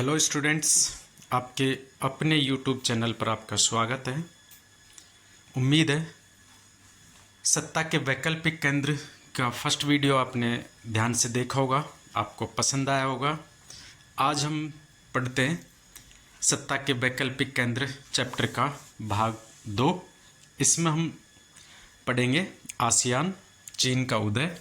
Hello students, आपके अपने YouTube channel पर आपका स्वागत है। उम्मीद है सत्ता के वैकल्पिक केंद्र का फर्स्ट वीडियो आपने ध्यान से देखा होगा, आपको पसंद आया होगा। आज हम पढ़ते हैं सत्ता के वैकल्पिक केंद्र चैप्टर का भाग 2। इसमें हम पढ़ेंगे आसियान, चीन का उदय,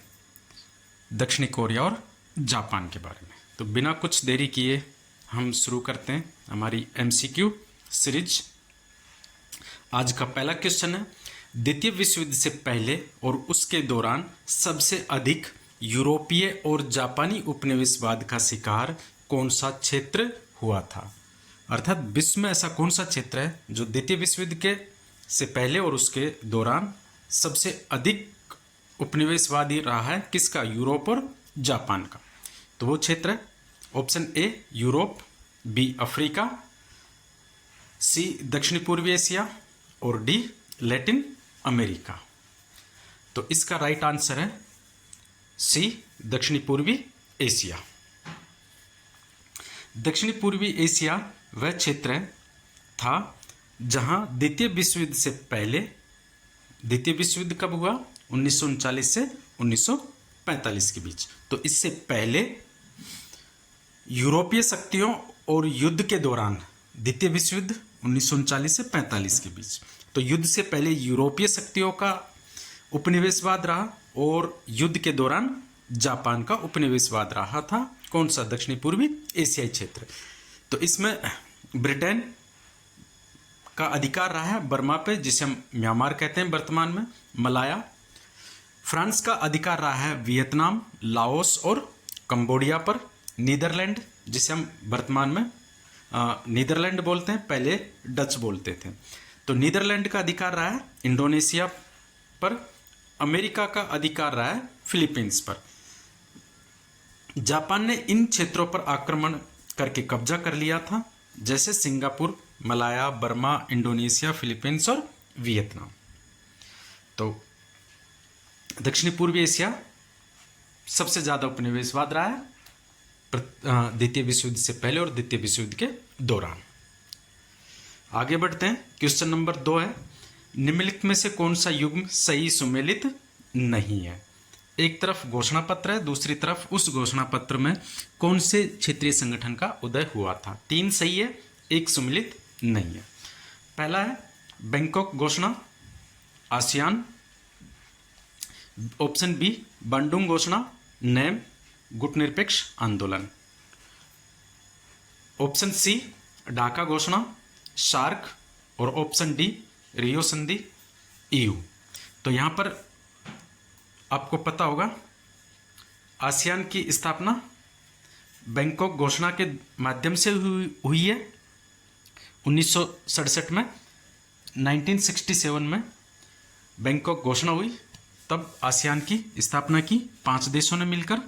दक्षिणी कोरिया और जापान के बारे में। तो बिना कुछ देरी किए हम शुरू करते हैं हमारी एमसीक्यू सीरीज। आज का पहला क्वेश्चन है, द्वितीय विश्व युद्ध से पहले और उसके दौरान सबसे अधिक यूरोपीय और जापानी उपनिवेशवाद का शिकार कौन सा क्षेत्र हुआ था। अर्थात विश्व में ऐसा कौन सा क्षेत्र है जो द्वितीय विश्व युद्ध के से पहले और उसके दौरान सबसे अधिक उपनिवेशवादी रहा है, किसका? यूरोप और जापान का। तो वो क्षेत्र है option A Europe, B Africa, C दक्षिणी पूर्वी एशिया और डी लैटिन अमेरिका। तो इसका राइट आंसर है सी दक्षिणी पूर्वी एशिया। दक्षिणी पूर्वी एशिया वह क्षेत्र था जहां द्वितीय विश्व युद्ध से पहले, द्वितीय विश्व युद्ध कब हुआ? 1939 से 1945 के बीच। तो इससे पहले यूरोपीय शक्तियों और युद्ध के दौरान, द्वितीय विश्व युद्ध 1939 से 45 के बीच, तो युद्ध से पहले यूरोपीय शक्तियों का उपनिवेशवाद रहा और युद्ध के दौरान जापान का उपनिवेशवाद रहा था। कौन सा? दक्षिणी पूर्वी एशियाई क्षेत्र। तो इसमें ब्रिटेन का अधिकार रहा है बर्मा पे, जिसे हम म्यांमार कहते हैं वर्तमान में, मलाया। फ्रांस का अधिकार रहा है वियतनाम, लाओस और कंबोडिया पर। नीदरलैंड, जिसे हम वर्तमान में नीदरलैंड बोलते हैं, पहले डच बोलते थे, तो नीदरलैंड का अधिकार रहा है इंडोनेशिया पर। अमेरिका का अधिकार रहा है फिलीपींस पर। जापान ने इन क्षेत्रों पर आक्रमण करके कब्जा कर लिया था, जैसे Singapore, Malaya, Burma, Indonesia, Philippines और वियतनाम। तो दक्षिणी पूर्वी एशिया सबसे ज्यादा उपनिवेशवाद रहा है द्वितीय विश्व युद्ध से पहले और द्वितीय विश्व युद्ध के दौरान। आगे बढ़ते हैं। क्वेश्चन नंबर 2 है, निम्नलिखित में से कौन सा युग्म सही सुमेलित नहीं है? एक तरफ घोषणा पत्र है, दूसरी तरफ उस घोषणा पत्र में कौन से क्षेत्रीय संगठन का उदय हुआ था। 3 सही है, 1 सुमेलित नहीं है। पहला है बैंकॉक घोषणा, आसियान। ऑप्शन बी बांडुंग घोषणा, नेम, गुटनिरपेक्ष आंदोलन। ऑप्शन सी ढाका घोषणा, शार्क। और ऑप्शन डी रियो संधि, ईयू। तो यहां पर आपको पता होगा आसियान की स्थापना बैंकॉक घोषणा के माध्यम से हुई है 1967 में। 1967 में बैंकॉक घोषणा हुई, तब आसियान की स्थापना की 5 देशों ने मिलकर।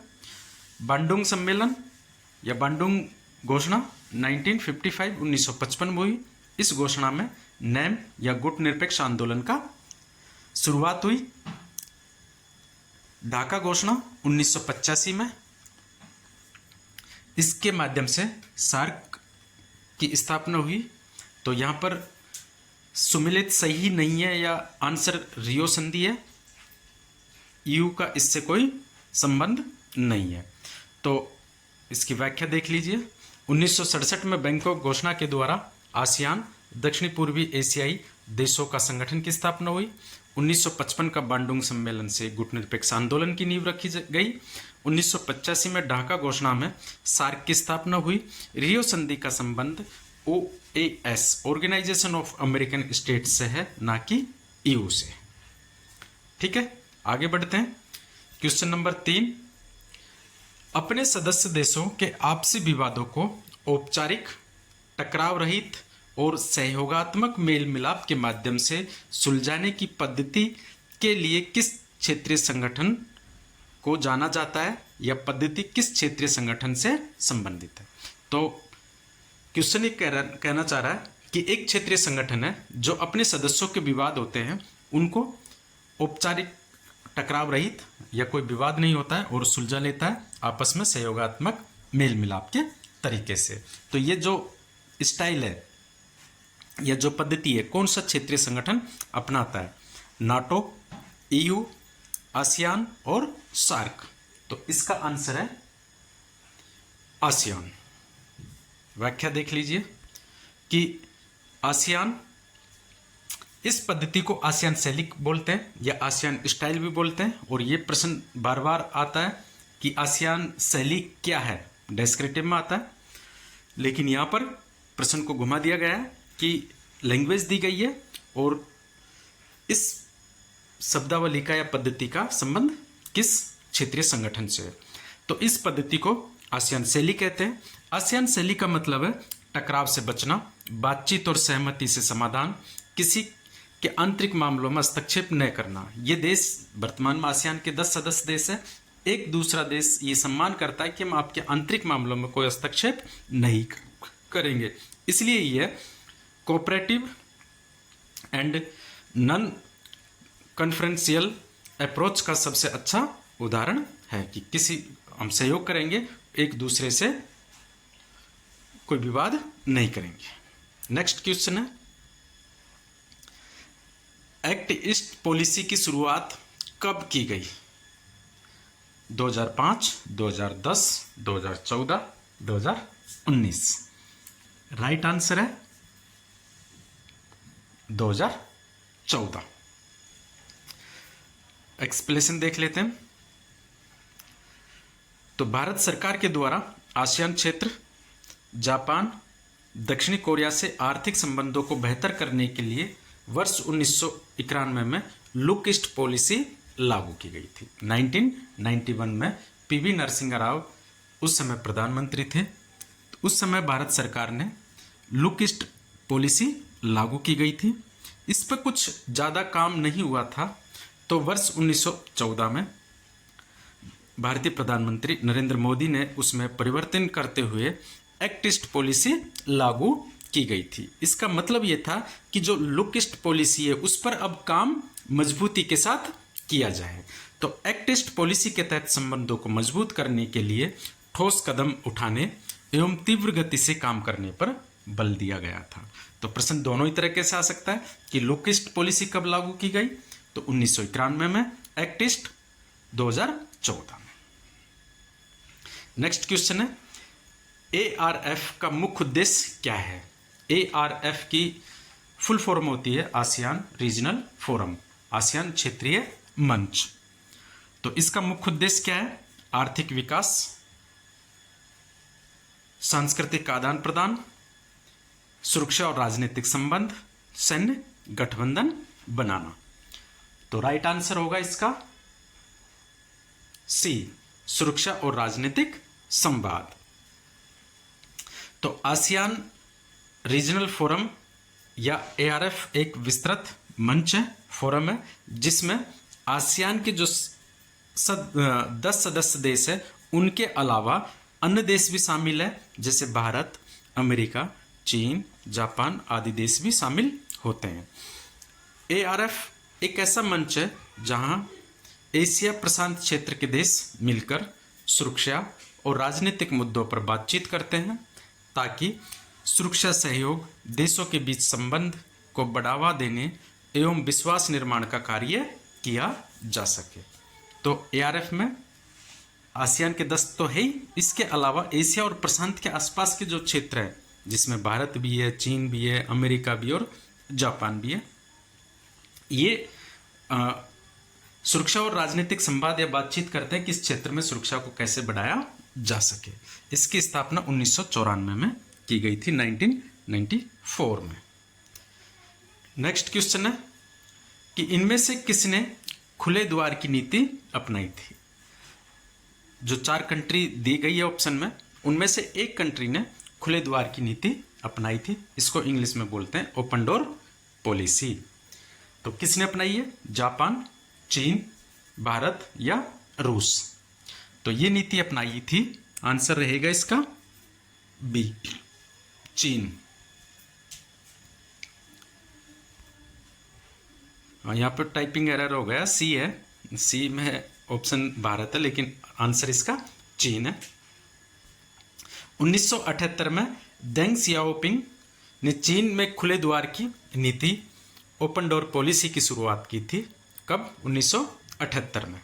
बांडुंग सम्मेलन या बांडुंग घोषणा 1955 में हुई। इस घोषणा में नेम या गुट निरपेक्ष आंदोलन का शुरुआत हुई। ढाका घोषणा 1985 में, इसके माध्यम से सार्क की स्थापना हुई। तो यहां पर सुमेलित सही नहीं है, या आंसर रियो संधि है। ईयू का इससे कोई संबंध नहीं है। तो इसकी व्याख्या देख लीजिए। 1967 में बैंकॉक घोषणा के द्वारा आसियान, दक्षिणी पूर्वी एशियाई देशों का संगठन की स्थापना हुई। 1955 का बांडुंग सम्मेलन से गुटनिरपेक्ष आंदोलन की नींव रखी गई। 1985 में ढाका घोषणा में सार्क की स्थापना हुई। रियो संधि का संबंध OAS, organisation of American states से है, ना कि ईयू से। ठीक है, आगे बढ़ते हैं। क्वेश्चन नंबर 3, अपने सदस्य देशों के आपसी विवादों को औपचारिक, टकराव रहित और सहयोगात्मक मेल मिलाप के माध्यम से सुलझाने की पद्धति के लिए किस क्षेत्रीय संगठन को जाना जाता है, या पद्धति किस क्षेत्रीय संगठन से संबंधित है? तो क्वेश्चन ये कहना चाह रहा है कि एक क्षेत्रीय संगठन है जो अपने सदस्यों के विवाद होते हैं उनको औपचारिक, टकराव रहित या कोई विवाद नहीं होता है और सुलझा लेता है आपस में सहयोगात्मक मेल मिलाप के तरीके से। तो ये जो स्टाइल है या जो पद्धति है, कौन सा क्षेत्रीय संगठन अपनाता है? नाटो, ईयू, आसियान और सार्क। तो इसका आंसर है आसियान। व्याख्या देख लीजिए कि आसियान, इस पद्धति को आसियान शैली बोलते हैं या आसियान स्टाइल भी बोलते हैं। और ये प्रश्न बार बार आता है कि आसियान शैली क्या है, डेस्क्रिप्टिव में आता है, लेकिन यहाँ पर प्रश्न को घुमा दिया गया है कि लैंग्वेज दी गई है और इस शब्दावली का या पद्धति का संबंध किस क्षेत्रीय संगठन से है। तो इस पद्धति को आसियान शैली कहते हैं। आसियान शैली का मतलब है टकराव से बचना, बातचीत और सहमति से समाधान, किसी के आंतरिक मामलों में हस्तक्षेप न करना। ये देश वर्तमान में आसियान के 10 सदस्य देश है। एक दूसरा देश ये सम्मान करता है कि हम आपके आंतरिक मामलों में कोई हस्तक्षेप नहीं करेंगे, इसलिए ये कोऑपरेटिव एंड नॉन कॉन्फ्रेंशियल अप्रोच का सबसे अच्छा उदाहरण है कि किसी हम सहयोग करेंगे, एक दूसरे से कोई विवाद नहीं करेंगे। नेक्स्ट क्वेश्चन है, एक्ट ईस्ट पॉलिसी की शुरुआत कब की गई? 2005, 2010, 2014, 2019। राइट आंसर है 2014। एक्सप्लेनेशन देख लेते हैं। तो भारत सरकार के द्वारा आसियान क्षेत्र, जापान, दक्षिणी कोरिया से आर्थिक संबंधों को बेहतर करने के लिए वर्ष 1991 में लुक ईस्ट पॉलिसी लागू की गई थी। 1991 में पीवी नरसिंह राव उस समय प्रधानमंत्री थे। तो उस समय भारत सरकार ने लुक ईस्ट पॉलिसी लागू की गई थी। इस पर कुछ ज़्यादा काम नहीं हुआ था। तो वर्ष 1914 में भारतीय प्रधानमंत्री नरेंद्र मोदी ने उसमें परिवर्तन करते हुए एक्ट ईस्ट पॉलिसी लागू की गई थी। इसका मतलब ये था कि जो लुक ईस्ट पॉलिसी है उस पर अब काम मजबूती के साथ किया जाए। तो एक्ट ईस्ट पॉलिसी के तहत संबंधों को मजबूत करने के लिए ठोस कदम उठाने एवं तीव्र गति से काम करने पर बल दिया गया था। तो प्रश्न दोनों ही तरीके से आ सकता है कि लुक ईस्ट पॉलिसी कब लागू की गई? तो 1991 में, एक्ट ईस्ट 2014 में। नेक्स्ट क्वेश्चन है, ARF का मुख्य उद्देश्य क्या है? ARF की फुल फॉर्म होती है आसियान रीजनल फोरम, आसियान क्षेत्रीय मंच। तो इसका मुख्य उद्देश्य क्या है? आर्थिक विकास, सांस्कृतिक आदान प्रदान, सुरक्षा और राजनीतिक संबंध, सैन्य गठबंधन बनाना। तो राइट आंसर होगा इसका सी, सुरक्षा और राजनीतिक संवाद। तो आसियान रीजनल फोरम या ARF एक विस्तृत मंच है, फोरम है, जिसमें आसियान के जो 10 सदस्य देश है उनके अलावा अन्य देश भी शामिल है, जैसे भारत, अमेरिका, चीन, जापान आदि देश भी शामिल होते हैं। ARF एक ऐसा मंच है जहां एशिया प्रशांत क्षेत्र के देश मिलकर सुरक्षा और राजनीतिक मुद्दों पर बातचीत करते हैं ताकि सुरक्षा सहयोग, देशों के बीच संबंध को बढ़ावा देने एवं विश्वास निर्माण का कार्य किया जा सके। तो ARF में आसियान के 10 तो है ही, इसके अलावा एशिया और प्रशांत के आसपास के जो क्षेत्र है जिसमें भारत भी है, चीन भी है, अमेरिका भी और जापान भी है, ये सुरक्षा और राजनीतिक संवाद या बातचीत करते हैं कि इस क्षेत्र में सुरक्षा को कैसे बढ़ाया जा सके। इसकी स्थापना 1994 में की गई थी, 1994 में। नेक्स्ट क्वेश्चन है कि इनमें से किसने खुले द्वार की नीति अपनाई थी? जो 4 कंट्री दी गई है ऑप्शन में, उनमें से एक कंट्री ने खुले द्वार की नीति अपनाई थी। इसको इंग्लिश में बोलते हैं ओपन डोर पॉलिसी। तो किसने अपनाई है? जापान, चीन, भारत या रूस? तो ये नीति अपनाई थी, आंसर रहेगा इसका बी, चीन। यहाँ पर टाइपिंग एरर हो गया, सी है, सी में ऑप्शन भारत है लेकिन आंसर इसका चीन है। 1978 में देंग सियाओपिंग ने चीन में खुले द्वार की नीति, ओपन डोर पॉलिसी की शुरुआत की थी। कब? 1978 में।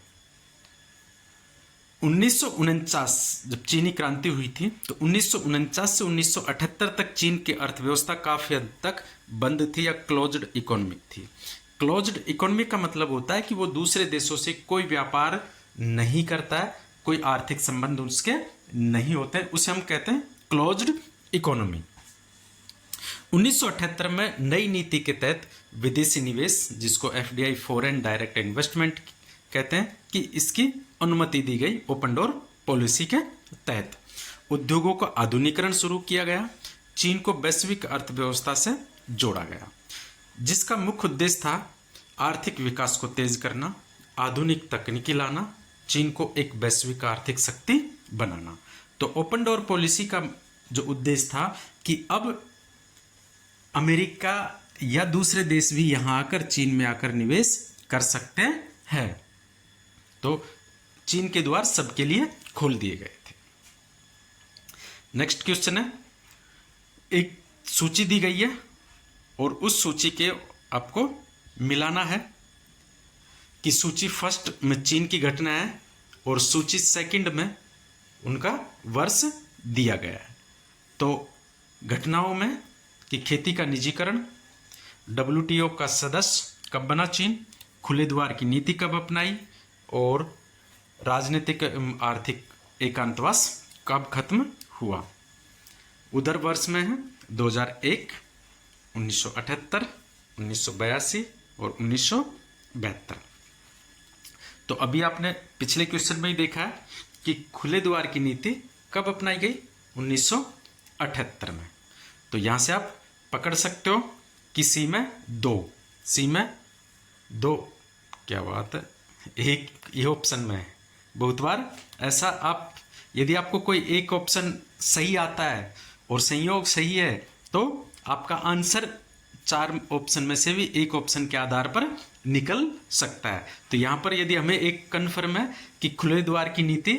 1949 जब चीनी क्रांति हुई थी तो 1949 से 1978 तक चीन की अर्थव्यवस्था काफी हद तक बंद थी या क्लोज्ड इकोनॉमिक थी। क्लोज्ड इकोनॉमिक का मतलब होता है कि वो दूसरे देशों से कोई व्यापार नहीं करता है, कोई आर्थिक संबंध उसके नहीं होते, उसे हम कहते हैं क्लोज्ड इकोनॉमी। 1978 में नई नीति के तहत विदेशी निवेश, जिसको एफडीआई फॉरेन डायरेक्ट इन्वेस्टमेंट कहते हैं, कि इसकी अनुमति दी गई ओपन डोर पॉलिसी के तहत। उद्योगों का आधुनिकीकरण शुरू किया गया, चीन को वैश्विक अर्थव्यवस्था से जोड़ा गया, जिसका मुख्य उद्देश्य था आर्थिक विकास को तेज करना, आधुनिक तकनीकी लाना, चीन को एक वैश्विक आर्थिक शक्ति बनाना। तो ओपन डोर पॉलिसी का जो उद्देश्य था कि अब अमेरिका या दूसरे देश भी यहां आकर चीन में आकर निवेश कर सकते हैं। तो चीन के द्वार सबके लिए खोल दिए गए थे। नेक्स्ट क्वेश्चन है, एक सूची दी गई है और उस सूची के आपको मिलाना है कि सूची फर्स्ट में चीन की घटना है और सूची सेकंड में उनका वर्ष दिया गया है। तो घटनाओं में कि खेती का निजीकरण, डब्ल्यूटीओ का सदस्य कब बना चीन, खुले द्वार की नीति कब अपनाई और राजनीतिक आर्थिक एकांतवास कब खत्म हुआ। उधर वर्ष में है 2001, 1978, 1982 और 1972। तो अभी आपने पिछले क्वेश्चन में ही देखा है कि खुले द्वार की नीति कब अपनाई गई, 1978 में। तो यहां से आप पकड़ सकते हो कि सी में 2, सी में 2, क्या बात है, एक ये ऑप्शन में है। बहुत बार ऐसा आप, यदि आपको कोई एक ऑप्शन सही आता है और संयोग सही है तो आपका आंसर 4 ऑप्शन में से भी एक ऑप्शन के आधार पर निकल सकता है। तो यहां पर यदि हमें एक कन्फर्म है कि खुले द्वार की नीति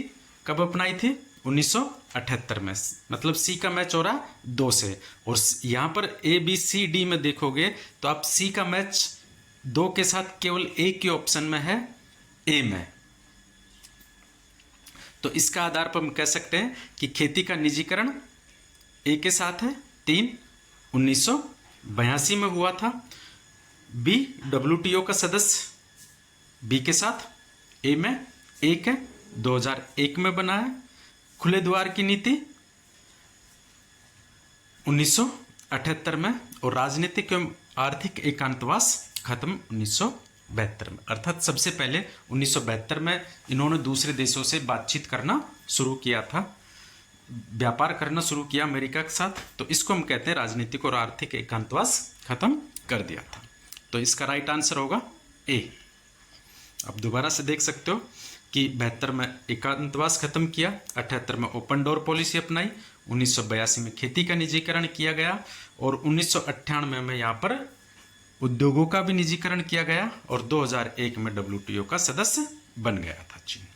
कब अपनाई थी, 1978 में, मतलब सी का मैच हो रहा 2 से। और यहां पर ए बी सी डी में देखोगे तो आप सी का मैच 2 के साथ केवल एक ही ऑप्शन में है, ए में। तो इसका आधार पर हम कह सकते हैं कि खेती का निजीकरण ए के साथ है, 3 1982 में हुआ था। बी डब्ल्यूटीओ का सदस्य बी के साथ, ए में 1 है, 2001 में बना है। खुले द्वार की नीति 1978 में और राजनीतिक एवं आर्थिक एकांतवास खत्म 1972 में। अर्थात सबसे पहले 1972 में इन्होंने दूसरे देशों से बातचीत करना शुरू किया था, व्यापार करना शुरू किया अमेरिका के साथ। तो इसको हम कहते हैं राजनीतिक और आर्थिक एकांतवास खत्म कर दिया था। तो इसका राइट आंसर होगा ए। अब दोबारा से देख सकते हो कि 72 में एकांतवास खत्म किया, 78 में ओपन डोर पॉलिसी अपनाई, 1982 में खेती का निजीकरण किया गया और 1998 में यहाँ पर उद्योगों का भी निजीकरण किया गया और 2001 में डब्ल्यूटीओ का सदस्य बन गया था चीन।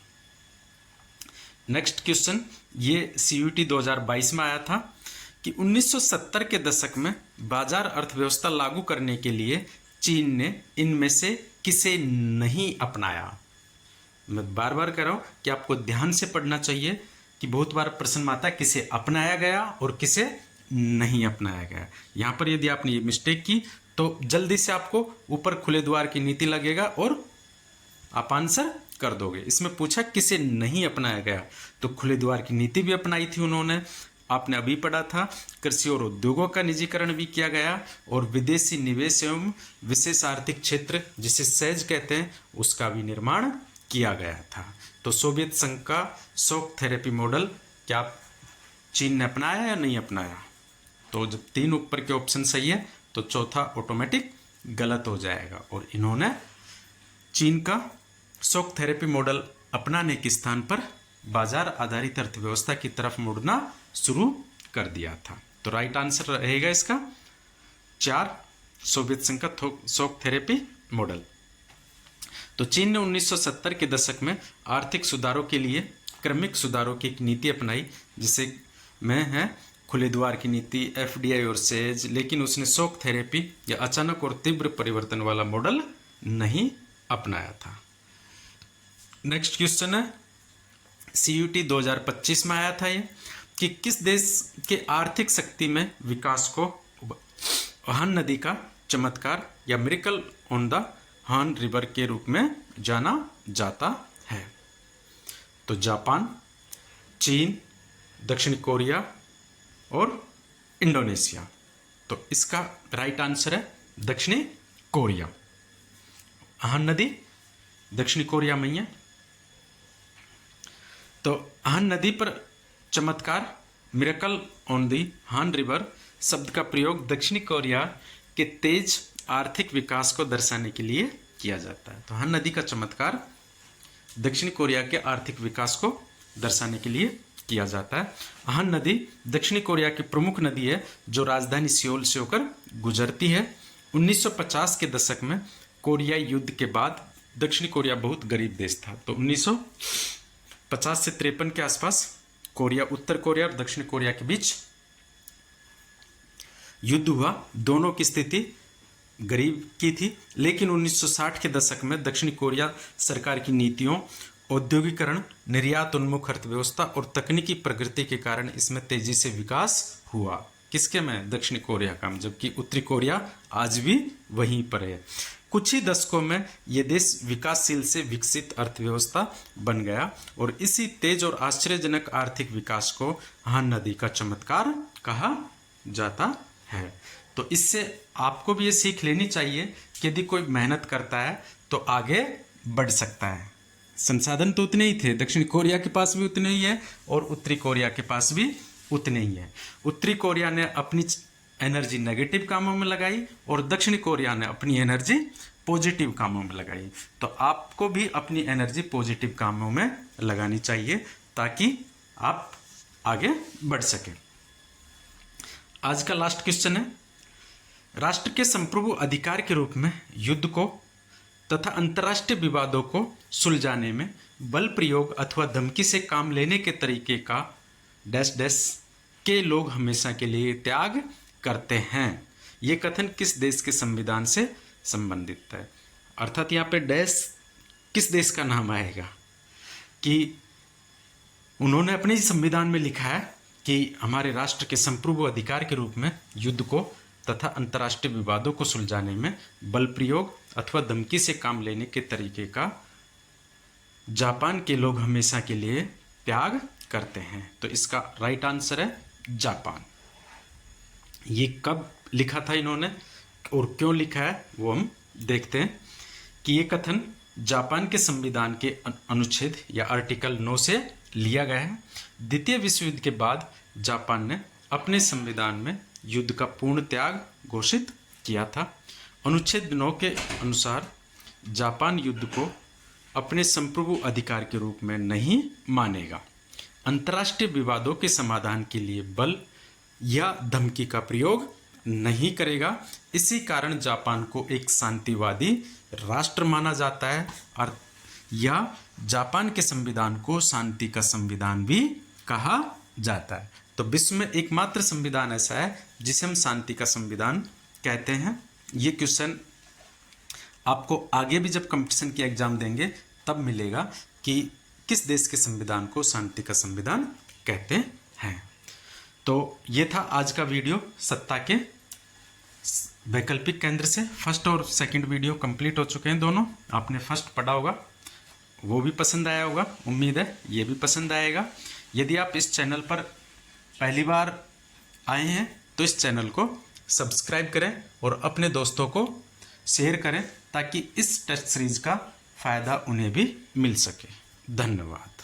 नेक्स्ट क्वेश्चन, ये सीयूटी 2022 में आया था कि 1970 के दशक में बाजार अर्थव्यवस्था लागू करने के लिए चीन ने इनमें से किसे नहीं अपनाया। मैं बार बार कह रहा हूं कि आपको ध्यान से पढ़ना चाहिए कि बहुत बार प्रश्न आता है किसे अपनाया गया और किसे नहीं अपनाया गया। यहां पर यदि आपने ये मिस्टेक की तो जल्दी से आपको ऊपर खुले द्वार की नीति लगेगा और आप आंसर कर दोगे। इसमें पूछा किसे नहीं अपनाया गया, तो खुले द्वार की नीति भी अपनाई थी उन्होंने, आपने अभी पढ़ा था। कृषि और उद्योगों का निजीकरण भी किया गया और विदेशी निवेश एवं विशेष आर्थिक क्षेत्र जिसे सेज कहते हैं उसका भी निर्माण किया गया था। तो सोवियत संघ का शॉक थेरेपी मॉडल क्या चीन ने अपनाया या नहीं अपनाया? तो जब 3 ऊपर के ऑप्शन सही है तो चौथा ऑटोमेटिक गलत हो जाएगा और इन्होंने चीन का शॉक थेरेपी मॉडल अपनाने के स्थान पर बाजार आधारित अर्थव्यवस्था की तरफ मुड़ना शुरू कर दिया था। तो राइट आंसर रहेगा इसका 4, सोवियत संघ का शॉक थेरेपी मॉडल। तो चीन ने 1970 के दशक में आर्थिक सुधारों के लिए क्रमिक सुधारों की एक नीति अपनाई जिसे में है खुले द्वार की नीति, एफडीआई और सेज, लेकिन उसने शॉक थेरेपी या अचानक और तीव्र परिवर्तन वाला मॉडल नहीं अपनाया था। नेक्स्ट क्वेश्चन है, सीयूटी 2025 में आया था ये, कि किस देश के आर्थिक शक्ति में विकास को हान नदी का चमत्कार या मिरेकल ऑन द हान रिवर के रूप में जाना जाता है? तो जापान, चीन, दक्षिण कोरिया और इंडोनेशिया। तो इसका राइट आंसर है दक्षिणी कोरिया। हान नदी दक्षिणी कोरिया में ही है। तो हान नदी पर चमत्कार, मिरेकल ऑन दी हान रिवर शब्द का प्रयोग दक्षिणी कोरिया के तेज आर्थिक विकास को दर्शाने के लिए किया जाता है। तो हान नदी का चमत्कार दक्षिणी कोरिया के आर्थिक विकास को दर्शाने के लिए किया जाता है। हान नदी दक्षिणी कोरिया की प्रमुख नदी है जो राजधानी सियोल से होकर गुजरती है। 1950 के दशक में कोरियाई युद्ध के बाद दक्षिणी कोरिया बहुत गरीब देश था। तो 1950 से 53 के आसपास कोरिया, उत्तर कोरिया और दक्षिण कोरिया के बीच युद्ध हुआ। दोनों की स्थिति गरीब की थी, लेकिन 1960 के दशक में दक्षिण कोरिया सरकार की नीतियों, औद्योगिकरण, निर्यात उन्मुख अर्थव्यवस्था और तकनीकी प्रगति के कारण इसमें तेजी से विकास हुआ। किसके में? दक्षिण कोरिया का, जबकि उत्तरी कोरिया आज भी वहीं पर है। कुछ ही दशकों में यह देश विकासशील से विकसित अर्थव्यवस्था बन गया और इसी तेज और आश्चर्यजनक आर्थिक विकास को हान नदी का चमत्कार कहा जाता है। तो इससे आपको भी ये सीख लेनी चाहिए कि यदि कोई मेहनत करता है तो आगे बढ़ सकता है। संसाधन तो उतने ही थे, दक्षिण कोरिया के पास भी उतने ही है और उत्तरी कोरिया के पास भी उतने ही है। उत्तरी कोरिया ने अपनी एनर्जी नेगेटिव कामों में लगाई और दक्षिण कोरिया ने अपनी एनर्जी पॉजिटिव कामों में लगाई। तो आपको भी अपनी एनर्जी पॉजिटिव कामों में लगानी चाहिए ताकि आप आगे बढ़ सकें। आज का लास्ट क्वेश्चन है, राष्ट्र के संप्रभु अधिकार के रूप में युद्ध को तथा अंतर्राष्ट्रीय विवादों को सुलझाने में बल प्रयोग अथवा धमकी से काम लेने के तरीके का डैश डैश के लोग हमेशा के लिए त्याग करते हैं। ये कथन किस देश के संविधान से संबंधित है? अर्थात यहाँ पे डैश किस देश का नाम आएगा कि उन्होंने अपने संविधान में लिखा है कि हमारे राष्ट्र के संप्रभु अधिकार के रूप में युद्ध को तथा अंतर्राष्ट्रीय विवादों को सुलझाने में बल प्रयोग अथवा धमकी से काम लेने के तरीके का जापान के लोग हमेशा के लिए त्याग करते हैं। तो इसका राइट आंसर है जापान। ये कब लिखा था इन्होंने और क्यों लिखा है वो हम देखते हैं कि ये कथन जापान के संविधान के अनुच्छेद या आर्टिकल 9 से लिया गया है। द्वितीय विश्व युद्ध के बाद जापान ने अपने संविधान में युद्ध का पूर्ण त्याग घोषित किया था। अनुच्छेद 9 के अनुसार जापान युद्ध को अपने संप्रभु अधिकार के रूप में नहीं मानेगा, अंतर्राष्ट्रीय विवादों के समाधान के लिए बल या धमकी का प्रयोग नहीं करेगा। इसी कारण जापान को एक शांतिवादी राष्ट्र माना जाता है और या जापान के संविधान को शांति का संविधान भी कहा जाता है। तो विश्व में एकमात्र संविधान ऐसा है जिसे हम शांति का संविधान कहते हैं। ये क्वेश्चन आपको आगे भी जब कंपटीशन की एग्जाम देंगे तब मिलेगा कि किस देश के संविधान को शांति का संविधान कहते हैं। तो ये था आज का वीडियो सत्ता के वैकल्पिक केंद्र से। फर्स्ट और सेकंड वीडियो कंप्लीट हो चुके हैं दोनों। आपने फर्स्ट पढ़ा होगा, वो भी पसंद आया होगा, उम्मीद है ये भी पसंद आएगा। यदि आप इस चैनल पर पहली बार आए हैं तो इस चैनल को सब्सक्राइब करें और अपने दोस्तों को शेयर करें ताकि इस टेस्ट सीरीज का फ़ायदा उन्हें भी मिल सके। धन्यवाद।